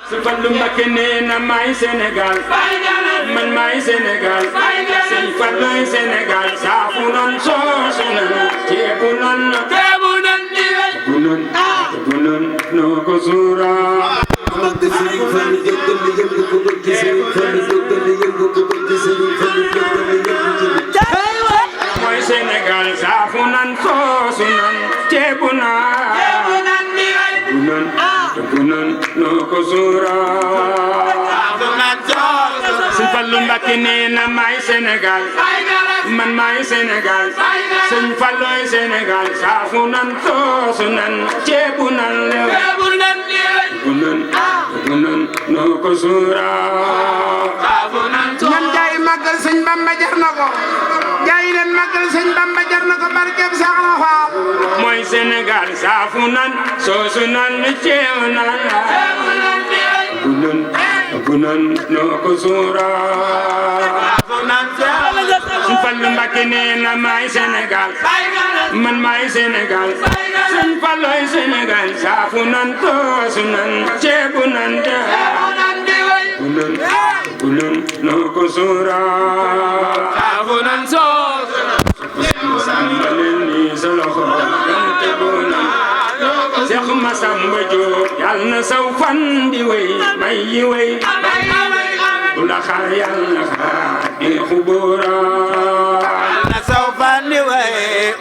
Fallu Mbacké nee na maay Sénégal man maay Sénégal Sëñ Fallu Sénégal saafu nan soosu nan ceebu nan bu nan noo ko suura bëgg Sëriñ Fallu jógal yëngu ko bëgg Sëriñ Fallu jógal yëngu ko bëgg Sëriñ Fallu jógal yëngu mooy Sénégal saafu nan soosu nan ceebu nan bu nan noo ko suura Sëñ Fallu Mbacké nee na maay Sénégal man maay Sénégal Sëñ Fallu Sénégal saafu nan soosu nan ceebu nan bu nan noo ko suura ñan jaay màggal Sëñ Bamba jar na ko jaay leen màggal Sëñ Bamba jar na ko barkeem sax na faal mooy Sénégal saafu nan soosu nan ceebu nan bu nan noo ko suura Sëñ Fallu Mbacké nee na maay Sénégal man maay Sénégal Sëñ Fallu Sénégal saafu nan soosu nan ceebu nan bu nan noo ko suura samba leen ni sa loxo te bu nan Seex Masamba Jóob yal na saw fan di wey may yi wey bu la xaar yàlla xaar di xubóora na saw fan di wey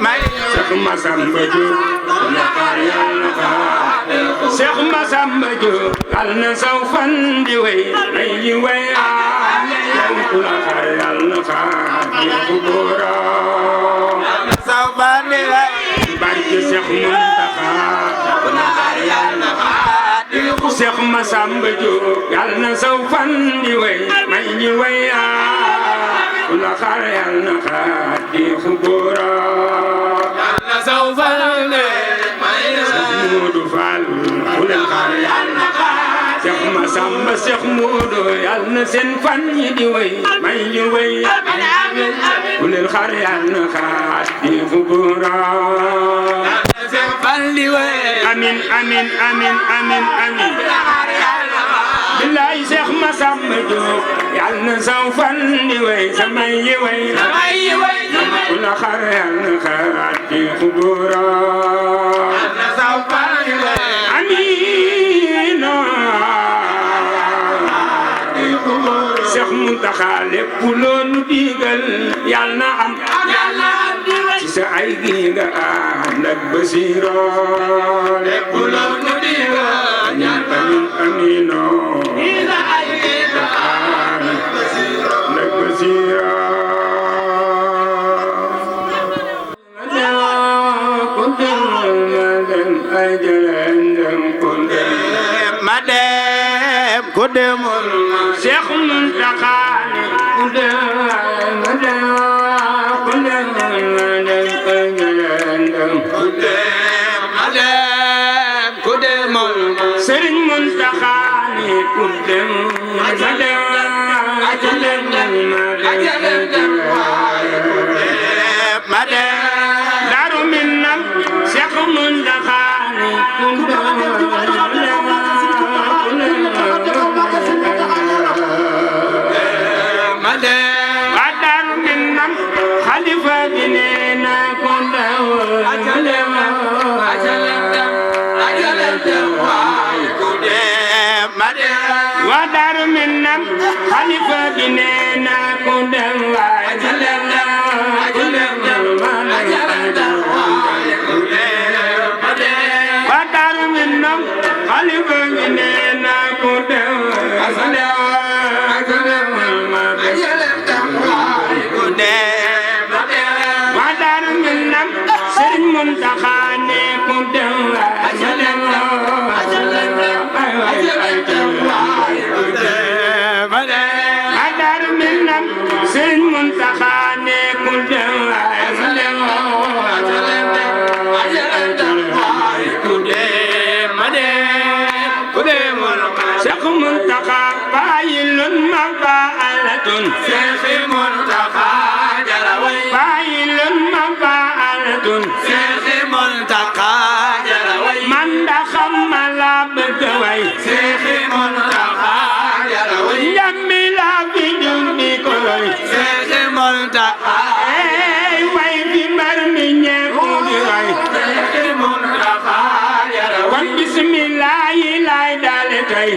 may Seex Masamba Jóob bu la xaar yàlla xaar Seex Masamba Jóob yal na saw fan di wey may yi wey bu la xaar yàlla xaar di xubóora saw fan di wey barke Seex Muntaxa bu la xaar yàlla xaar Seex Masamba Jóob yal na saw fan di wey may ñi wey bu la xaar yàlla xaar di xubóora saw fan di Moodu Faal bu leen xaar yàlla xaar Seex Masamba Seex Moodu yal na seen fan yi di wey may ñi wey bu leen xaar yàlla xaar di xubóora amin amin amin amin amin billaay Seex Masamba Jóob yal na saw fan di wey samay yi wey bu la xaar yàlla xaar di xubóora amiin Seex Muntaxa lépp loo nu digal yal na am ci sa ay gi nga ànd ak Basiiro lépp loo nu digal ñaan amin amiin ku demul Seex Muntaxa ku demul Sëriñ Muntaxa ku demul Daaru Minam Seex Muntaxa ku xalifa bi nee na ko ndaw wa Daaru Minam xalifa bi nee na ko ndaw wa Daaru Minam xalifa bi nee na ko ndaw Sëriñ Muntaxa ne ku dem Daaru Minam Sëriñ Muntaxa ne ku dem Seex Muntaxa bàyyilun ma baalatun Seex Muntaxa jaraway bàyyilun ma baalatun Seex Muntaxa jaraway man da xam ma la bëgg way Seex Muntaxa tey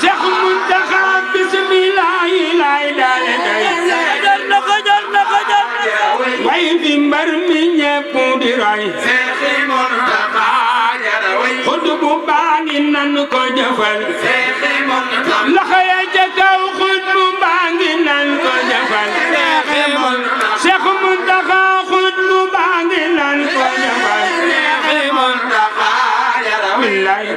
Cheikh Mountakha bismillah lay daale tey way fi mbar mi ñépp di roy xut bu baangi nan ko jëfal loxo ya ca kaw xut bu baangi nan ko jëfal Cheikh Mountakha xut bu baangi nan ko jëfal billahi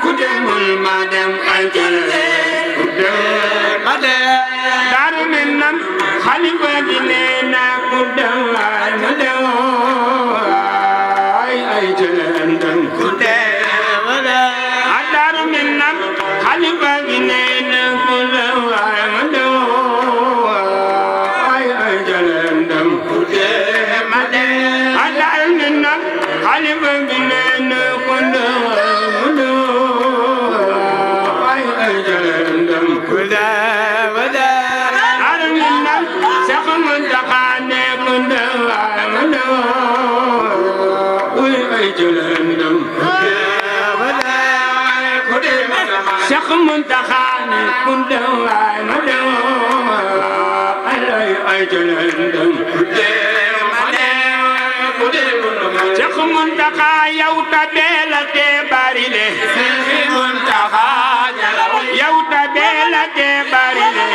ku demul ma dem aljana Daaru Minam xalifa bi nee na ku dem waay ma dem ay jëlandam ku dem Daaru Minam xalifa bi nee na ku dem waay ma dem ay jëlandam ku dem Daaru Minam xalifa bi nee na ku dem waay ma dem ay jëlandam ku dem Cheikh Mountakha ne ku dem waay ma dem ay jëlandam Cheikh Mountakha yow tabela te bari le yow tabela te bari le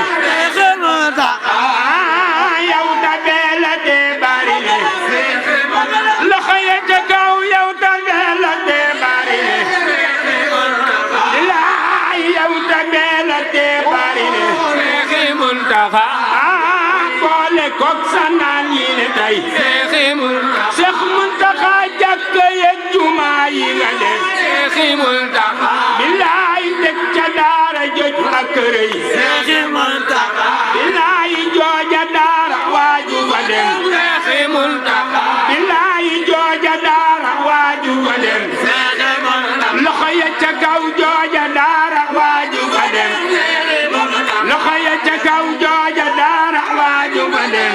yow tabela te bari le loxo ya ca kaw yow tabela te bari le boole koog sanaan yi ne tey Cheikh Mountakha jàkka yeeg jumaa yi nga def bilaay teg ca daara joj ak kër yi bilaay jooja daara waaju fa dem bilaay jooja daara waaju fa dem loxo ya ca kaw jooja daara waaju fa dem loxo ya ca kaw jooja daara waaju fa dem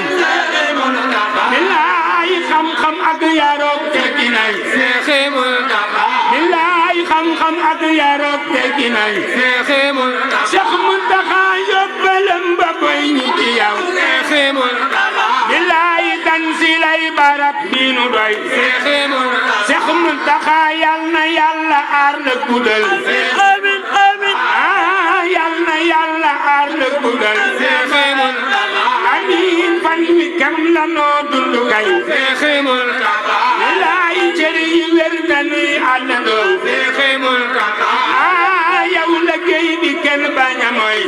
bilaay xam-xam ak yaroog tekki nay bilaay xam-xam ak yaroog tekki nay Cheikh Mountakha yóbbalam ba koy ñu ci yow bilaay dan si lay barab bi nu doy Cheikh Mountakha yal na yàlla aar la guddal amin amin yal na yàlla aar la guddal amiin fan wi kam la noo dund kay bilaay cër yi wér dañuy àndandoo yow liggéey bi kenn bañ a mooy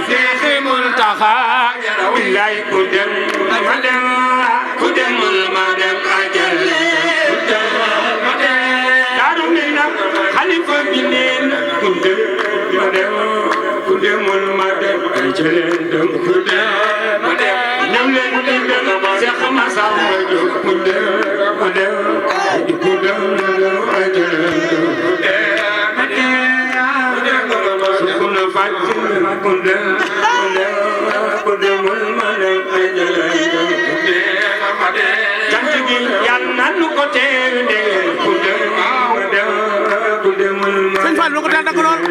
bilaay ku dem ma dem ku demul ma dem ajal Daaru Minam xalifa bi nee na ku dem ma dem ku demul ma dem ajal ku dem ma dem ñëw leen di dem Cheikh Massamba Diop ku dem ma dem ku dem ajal ku dem ma dem ku na fàcc ku dem ku demul ma dem ajal ku dem ma dem cant gi yal na nu ko teew de ku dem ma dem ku demul ma dem Sëñ Fall ko daan lool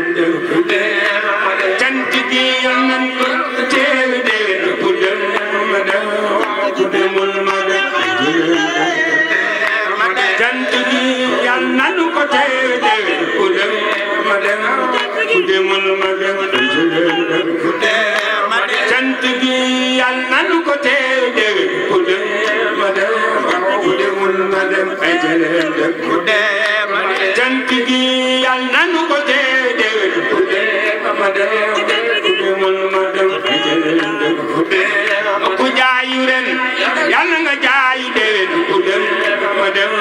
cant gi yal na nu ko teew de ku dem ma dem ku demul ma dem cant gi yal na nu ko teew de ku dem ma dem ku demul ma dem cant gi yal na nu ko teew de ku dem ma dem ku demul ma dem ay jëleen dem ku dem ma dem cant gi yal na nu ko teew de ku dem ma dem ku demul ma dem ay jëleen dem ku dem ku jaayu ren yal na nga jaayu déwén ku dem ma dem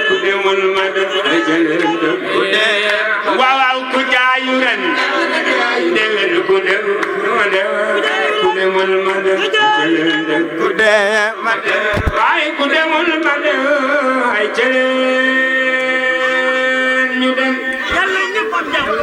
ku demul ma dem ay jëleen dem ku dem waaw ku jaayu ren déwén ku dem ma dem ku demul ma dem ay jëleen dem ku dem ma dem waaye ku demul ma dem ay jëleen ñu dem yàlla ñu ko jàmm